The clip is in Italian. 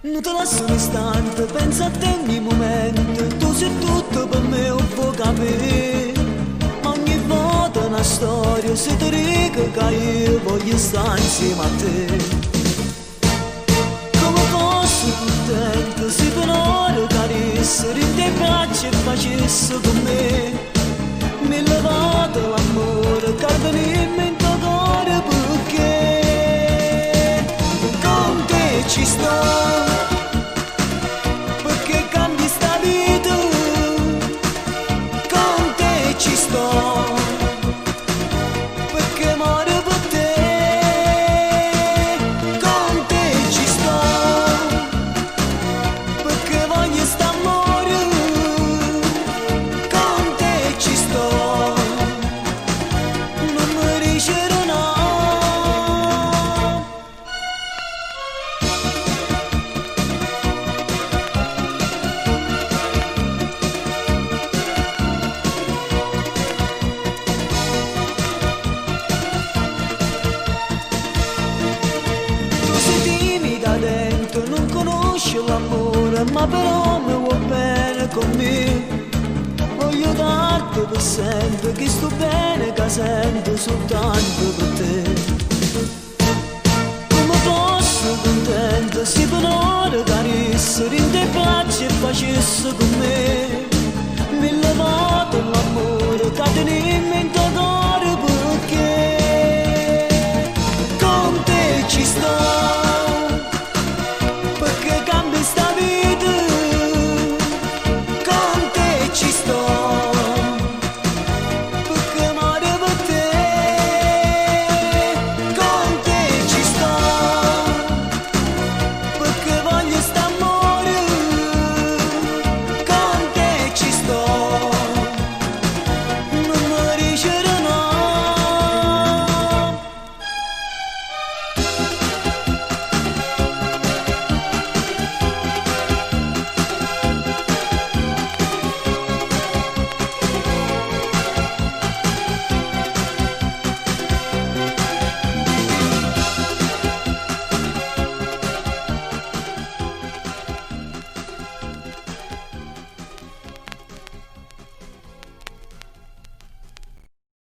Non te lascio un istante, pensa a te ogni momento, tu sei tutto per me, non puoi capire. Ma ogni volta una storia, se ti dico che io voglio stare insieme a te. Come fossi contento se per ora carissero in te braccia e facesse con me. Mille volte l'amore che venimmo in tuo cuore perché con te ci sto. L'amore, ma però mi vuoi bene con me. Voglio darti per sempre che sto bene, che sento soltanto per te. Come fosse contento se per ora carissero in te braccia e facesse con me.